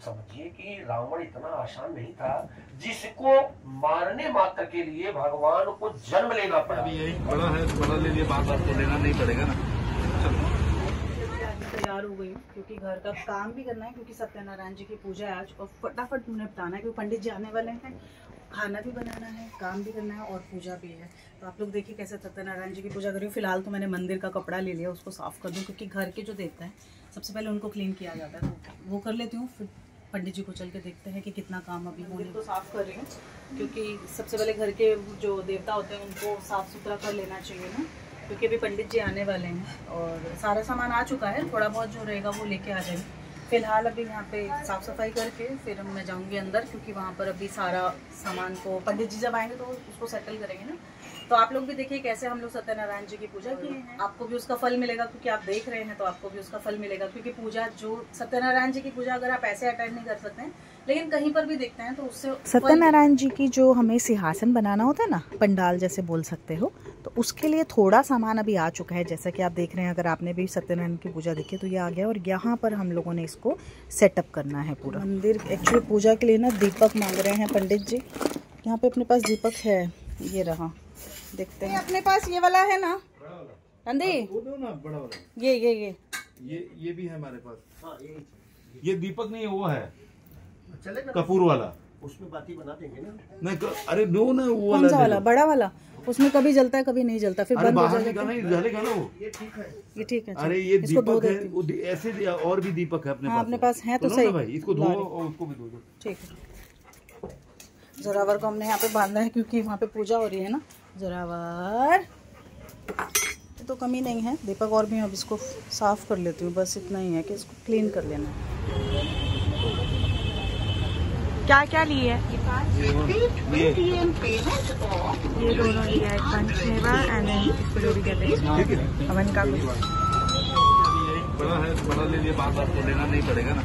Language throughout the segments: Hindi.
समझिए कि रावण इतना आसान नहीं था जिसको मारने मात्र के लिए भगवान को जन्म लेना पड़ा। अभी यही बड़ा है तो बड़ा ले लिए, बात आपको लेना नहीं पड़ेगा ना। तैयार हो गई क्योंकि घर का काम भी करना है, क्योंकि सत्यनारायण जी की पूजा है आज और फटाफट उन्हें बताना है क्योंकि पंडित जी आने वाले हैं। खाना भी बनाना है, काम भी करना है और पूजा भी है। तो आप लोग देखिए कैसे सत्यनारायण जी की पूजा करी। फिलहाल तो मैंने मंदिर का कपड़ा ले लिया, उसको साफ़ कर दूँ क्योंकि घर के जो देवता हैं सबसे पहले उनको क्लीन किया जाता है, तो वो कर लेती हूँ। फिर पंडित जी को चल के देखते हैं कि कितना काम अभी होने को साफ़ कर रही हूँ, क्योंकि सबसे पहले घर के जो देवता होते हैं उनको साफ़ सुथरा कर लेना चाहिए ना, क्योंकि अभी पंडित जी आने वाले हैं और सारा सामान आ चुका है, थोड़ा बहुत जो रहेगा वो लेके आ जाएंगे। फिलहाल अभी यहाँ पे साफ़ सफाई करके फिर मैं जाऊँगी अंदर, क्योंकि वहाँ पर अभी सारा सामान को पंडित जी जब आएंगे तो उसको सेटल करेंगे ना। तो आप लोग भी देखिए कैसे हम लोग सत्यनारायण जी की पूजा किए हैं, आपको भी उसका फल मिलेगा, क्योंकि आप देख रहे हैं तो आपको भी उसका फल मिलेगा। क्योंकि पूजा जो सत्यनारायण जी की पूजा अगर आप ऐसे अटेंड नहीं कर सकते हैं लेकिन कहीं पर भी देखते हैं तो उससे सत्यनारायण जी की जो हमें सिंहासन बनाना होता है ना, पंडाल जैसे बोल सकते हो, तो उसके लिए थोड़ा सामान अभी आ चुका है। जैसा कि आप देख रहे हैं, अगर आपने भी सत्यनारायण की पूजा देखी तो ये आ गया और यहाँ पर हम लोगों ने इसको सेटअप करना है पूरा। मंदिर एक्चुअली पूजा के लिए ना दीपक मांग रहे हैं पंडित जी। यहाँ पे अपने पास दीपक है, ये रहा, देखते हैं। अपने पास ये वाला है ना नंदी, ये भी है हमारे पास। ये दीपक नहीं है, वो है कपूर वाला, उसमें बाती बना देंगे ना। नहीं अरे नो ना, वो कौन सा वाला? बड़ा वाला, उसमें कभी जलता है कभी नहीं जलता, फिर बंद हो जाएगा। नहीं जलेगा ना वो। ये ठीक है, ये ठीक है। अरे ये दीपक है, ऐसे और भी दीपक है अपने पास। अपने पास है तो सही भाई, इसको धो और उसको भी धो दो। ठीक है। जोरावर को हमने यहाँ पे बांधा है क्योंकि वहाँ पे पूजा हो रही है ना। जोरावर तो कमी नहीं है, दीपक और भी। अब इसको साफ कर लेती हूँ, बस इतना ही है कि इसको क्लीन कर लेना है। क्या क्या लिए है? ये दोनों लिया है, पंचमेवा एंड इसको जो भी कहते हैं अवन का कुछ। बड़ा है तो बड़ा ले लिए, बात आपको लेना नहीं पड़ेगा ना।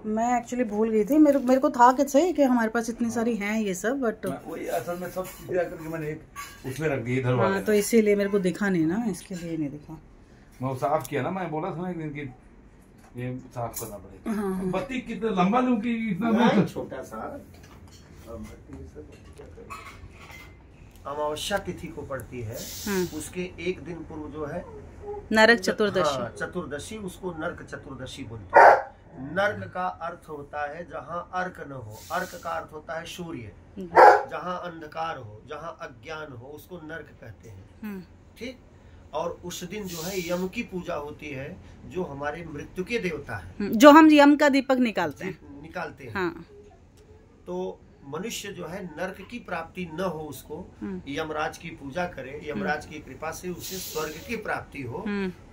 मैं एक्चुअली भूल गई थी, मेरे को था कि सही कि हमारे पास इतनी सारी हैं ये सब, बट वही असल में सब चीजें आकर के मैंने एक उसमें रख दी इधर वाले। हाँ, तो इसीलिए मेरे को दिखा नहीं ना, इसके लिए नहीं दिखा। मैं साफ किया ना, मैं बोला था ना एक दिन की ये साफ करना पड़ेगा। हाँ। बत्ती कितना लंबा लूं कि इतना छोटा सा। अमावस्या तिथि को पड़ती है, उसके एक दिन पूर्व जो है नरक चतुर्दशी। हाँ, चतुर्दशी, उसको नरक चतुर्दशी बोलते हैं। नर्क का अर्थ होता है जहाँ अर्क न हो, अर्क का अर्थ होता है सूर्य, जहाँ अंधकार हो, जहाँ अज्ञान हो, उसको नर्क कहते हैं। ठीक। और उस दिन जो है यम की पूजा होती है, जो हमारे मृत्यु के देवता है, जो हम यम का दीपक निकालते हैं। हाँ। तो मनुष्य जो है नर्क की प्राप्ति न हो, उसको यमराज की पूजा करे, यमराज की कृपा से उसे स्वर्ग की प्राप्ति हो,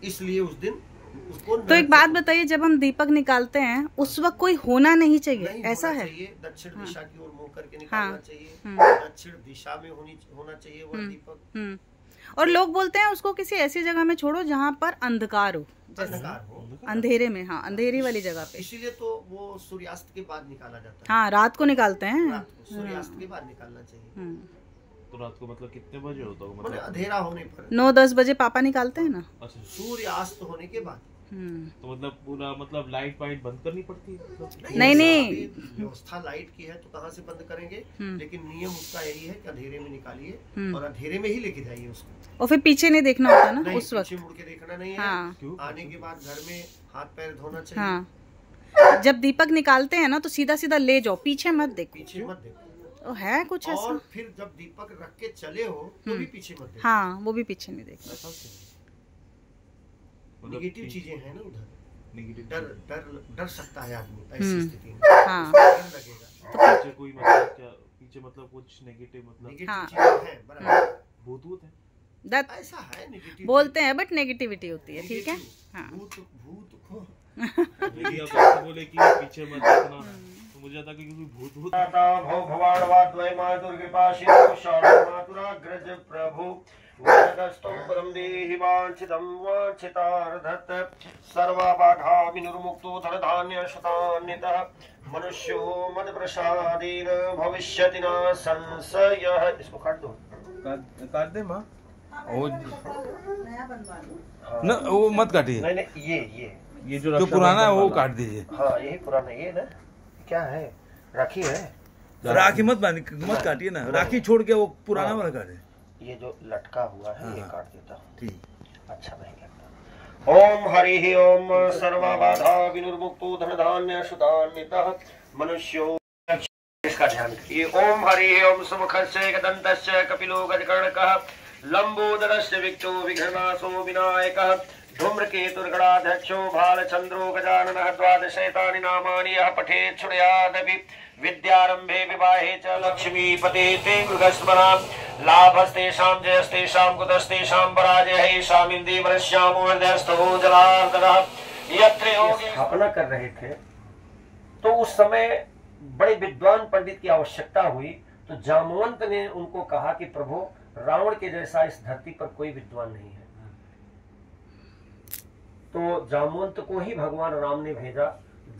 इसलिए उस दिन उसको। तो एक बात बताइए, जब हम दीपक निकालते हैं उस वक्त कोई होना नहीं चाहिए, ऐसा है? दक्षिण दिशा की ओर मुंह करके निकालना चाहिए, दक्षिण दिशा में होना चाहिए वह दीपक। और लोग बोलते हैं उसको किसी ऐसी जगह में छोड़ो जहाँ पर अंधकार हो, अंधेरे में। हाँ, अंधेरी वाली जगह पे। इसीलिए तो वो सूर्यास्त के बाद निकाला जाता है। हाँ, रात को निकालते हैं, सूर्यास्त के बाद निकालना चाहिए। तो रात को मतलब कितने बजे होता होगा? मतलब अंधेरा होने पर 9-10 बजे पापा निकालते हैं ना। अच्छा, सूर्यास्त होने के बाद। तो मतलब पूरा मतलब लाइट वाइट बंद करनी पड़ती है? नहीं, व्यवस्था लाइट की है तो कहाँ से बंद करेंगे, लेकिन नियम उसका यही है कि अंधेरे में निकालिए और अंधेरे में ही लेके जाइए उसको। और फिर पीछे नहीं देखना होता ना उस वक्त, पीछे मुड़ के देखना नहीं है। हाँ। आने के बाद घर में हाथ पैर धोना चाहिए। हाँ। जब दीपक निकालते हैं ना तो सीधा सीधा ले जाओ, पीछे मत देखो। पीछे मत देखो। तो है कुछ ऐसा। और फिर जब दीपक रख के चले हो तो भी पीछे मत देखो। हाँ, वो भी पीछे नहीं देखना। नेगेटिव चीजें हैं ना उधर, डर सकता है आदमी ऐसी स्थिति में। हाँ। डर लगेगा। तो पीछे कोई मतलब क्या, पीछे मतलब कुछ नेगेटिव मतलब हाँ। चीजें हैं, बराबर। भूत है, ऐसा है नेगेटिव बोलते हैं, बट नेगेटिविटी होती है। ठीक है। हाँ। भूत को यदि आप ऐसे बोले कि पीछे मत देखना तो मुझे आता कि कोई भूत भगवान वाद्वय मातुर कृपा शिव शरण मातुराग्रज प्रभु वरदस्तम परम देहि वांछितं वांछितार्थत सर्वबाधा विनिर्मुक्तो धनधान्य शतान्वितः मनुष्यो मद प्रसादेन भविष्यति न संशयः। इसको काट दो, काट दे माँ। वो नया बनवा लो। न वो मत काटिए। नहीं नहीं, ये जो पुराना है वो काट दीजिए। हाँ यही पुराना, ये ना क्या है, राखी है। राखी मत काटिए ना, राखी छोड़ के वो पुराना वाला काटे। ये जो लटका हुआ है ये काट देता हूँ। ठीक, अच्छा नहीं लगता। ओम हरि ओम सर्वबाधा विनिर्मुक्तो धन धान्य सुधान्वितः मनुष्यो। इसका ध्यान करिए। ओम हरि ओम सुमुखस्य एकदन्तस्य कपिलो गजकर्णकः लंबोदरस्य विक्तो विघ्ननाशो विनायकः धूम्रकेतुर्गणाध्यक्षो भालचंद्रो गजाननः द्वादशैतानि नामानि यः पठेत् शृणुयादपि विद्यारंभे विवाहे च लक्ष्मीपते ते मृगस्मरा लाभस्तेषां जयस्तेषां कुतस्तेषां पराजयः शामिन्दीवरश्यामो हृदयस्थो जलार्दनः। यत्र योगे स्थापना कर रहे थे तो उस समय बड़े विद्वान पंडित की आवश्यकता हुई, तो जामवंत ने उनको कहा कि प्रभु रावण के जैसा इस धरती पर कोई विद्वान नहीं है। तो जामवंत को ही भगवान राम ने भेजा।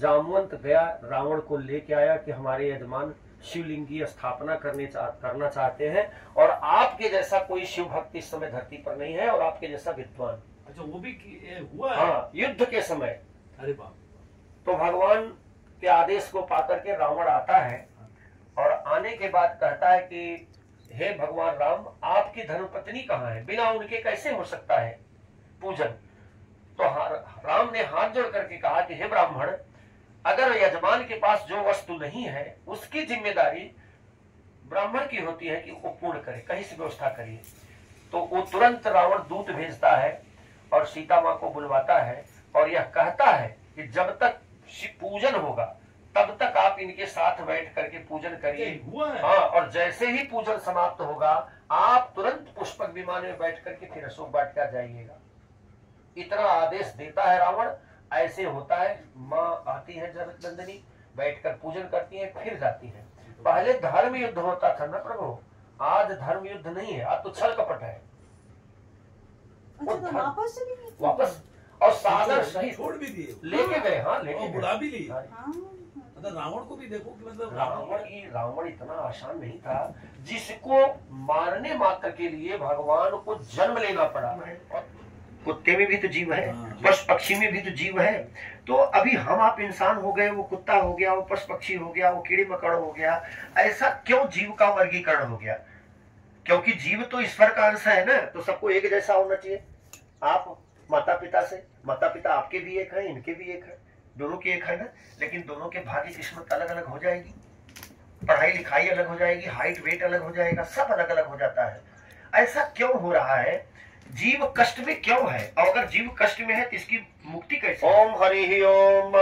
जामवंत गया, रावण को लेके आया कि हमारे यजमान शिवलिंग की स्थापना करना चाहते हैं और आपके जैसा कोई शिव भक्त इस समय धरती पर नहीं है और आपके जैसा विद्वान। अच्छा वो भी हुआ है? हाँ, युद्ध के समय। अरे बाप। तो भगवान के आदेश को पाकर के रावण आता है और आने के बाद कहता है कि हे भगवान राम, आपकी धर्मपत्नी कहाँ है? बिना उनके कैसे हो सकता है पूजन? तो राम ने हाथ जोड़ करके कहा कि हे ब्राह्मण, अगर यजमान के पास जो वस्तु नहीं है उसकी जिम्मेदारी ब्राह्मण की होती है कि वो पूर्ण करे, कहीं से व्यवस्था करिए। तो वो तुरंत रावण दूत भेजता है और सीता माँ को बुलवाता है और यह कहता है कि जब तक पूजन होगा तब तक आप इनके साथ बैठ करके पूजन करिए। हाँ, और जैसे ही पूजन समाप्त होगा आप तुरंत पुष्पक विमान में बैठ करके फिर अशोक वाटिका जाइएगा। इतना आदेश देता है रावण। ऐसे होता है, माँ आती है जनकनंदिनी, बैठकर पूजन करती है, फिर जाती है। पहले धर्म युद्ध होता था ना प्रभु, आज धर्म युद्ध नहीं है, आज तो छल कपट है। अच्छा, वापस और सागर सहित छोड़ भी दिए, लेके गए। हाँ, लेके बुला भी ली। मतलब रावण को भी देखो कि मतलब रावण इतना आसान नहीं था, जिसको मारने मात्र के लिए भगवान को जन्म लेना पड़ा। और कुत्ते में भी तो जीव है, पशु पक्षी में भी तो जीव है। तो अभी हम आप इंसान हो गए, वो कुत्ता हो गया, वो पशु पक्षी हो गया, वो कीड़े मकड़ हो गया। ऐसा क्यों जीव का वर्गीकरण हो गया? क्योंकि जीव तो ईश्वर का अंश है ना, तो सबको एक जैसा होना चाहिए। आप माता पिता आपके भी एक है, इनके भी एक है, दोनों की एक है ना, लेकिन दोनों के भाग्य किस्मत अलग अलग हो जाएगी, पढ़ाई लिखाई अलग हो जाएगी, हाइट वेट अलग हो जाएगा, सब अलग अलग हो जाता है। ऐसा क्यों हो रहा है? जीव कष्ट में क्यों है? और अगर जीव कष्ट में है तो इसकी मुक्ति कैसे? ओम हरि ओम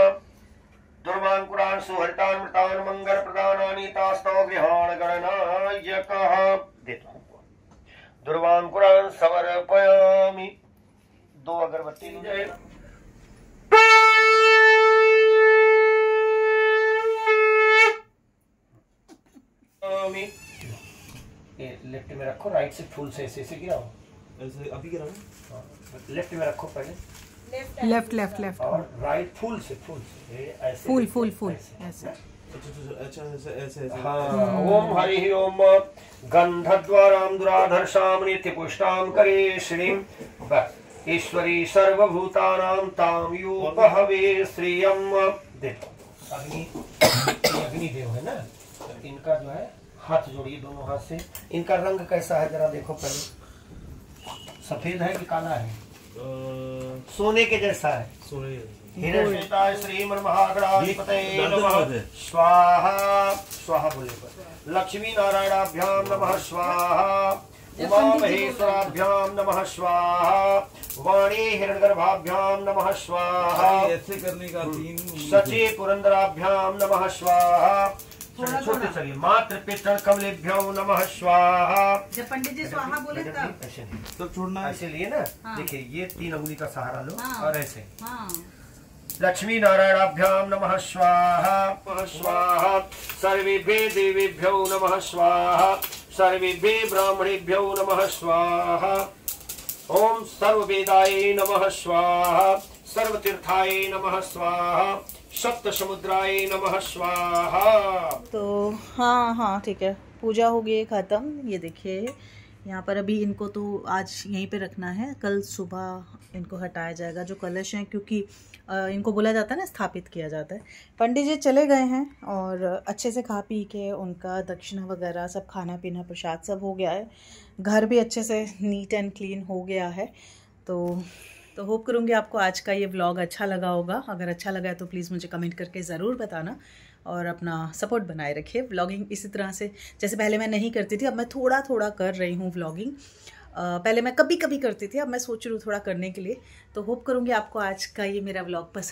दुर्वांकुरान सुहरितान मृतान मंगल प्रदानानि तास्तव गृहाण गणनायकः। देता हूं दुर्वांकुरान समर्पयामि। 2 अगरबत्ती जय। लेफ्ट में रखो, राइट से फूल से ऐसे गिराओ। ऐसे अभी गिराओ। लेफ्ट में रखो पहले, लेफ्ट और राइट फूल से ऐसे फूल ऐसे। अच्छा ऐसे। हाँ। ओम हरि ओम गंधद्वारां दुराधर्षां नित्य पुष्टां करे श्रीं ईश्वरी सर्वभूतानां तां योपहवे श्रियं। देखो अग्निदेव है ना, इनका जो है हाथ जोड़िए दोनों हाथ से। इनका रंग कैसा है जरा देखो पहले, सफेद है कि काला है? सोने के जैसा है। श्रीमन महागणाधिपतये नमः स्वाहा। स्वाहा बोले पर लक्ष्मी नारायणाभ्याम नमः स्वाहा। उमा महेश्वराभ्याम नमः स्वाहा। वाणी हिरण्यगर्भाभ्याम नमः स्वाहा। ऐसे करने का 3 सचे पुरंदराभ्याम नमः स्वाहा। छोटे चलिए मात्र पितृ कमलेभ्यो नमः स्वाहा। जब पंडित जी स्वाहा बोले तब ऐसे नहीं, तब छोड़ना ऐसे लिए ना। हाँ। देखिए ये 3 अंगुली का सहारा लो। हाँ। और ऐसे हाँ। लक्ष्मी नारायणाभ्याम नमः स्वाहा। स्वाहा। सर्वेभ्यो देवेभ्यो नमः स्वाहा। सर्वेभ्यो ब्राह्मणेभ्यो नमः स्वाहा। ओम सर्ववेदाय नमः स्वाहा। सर्वतीर्थाय नमः स्वाहा। सप्त समुद्राय नमः स्वाहा। तो हाँ ठीक है, पूजा हो गई खत्म। ये देखिए यहाँ पर अभी इनको तो आज यहीं पे रखना है, कल सुबह इनको हटाया जाएगा जो कलश हैं, क्योंकि इनको बोला जाता है ना, स्थापित किया जाता है। पंडित जी चले गए हैं और अच्छे से खा पी के उनका दक्षिणा वगैरह सब, खाना पीना प्रसाद सब हो गया है। घर भी अच्छे से नीट एंड क्लीन हो गया है। तो होप करूँगी आपको आज का ये व्लॉग अच्छा लगा होगा। अगर अच्छा लगा है तो प्लीज़ मुझे कमेंट करके ज़रूर बताना और अपना सपोर्ट बनाए रखिए। व्लॉगिंग इसी तरह से, जैसे पहले मैं नहीं करती थी, अब मैं थोड़ा थोड़ा कर रही हूँ व्लॉगिंग। पहले मैं कभी कभी करती थी, अब मैं सोच रही हूँ थोड़ा करने के लिए। तो होप करूँगी आपको आज का ये मेरा व्लॉग पसंद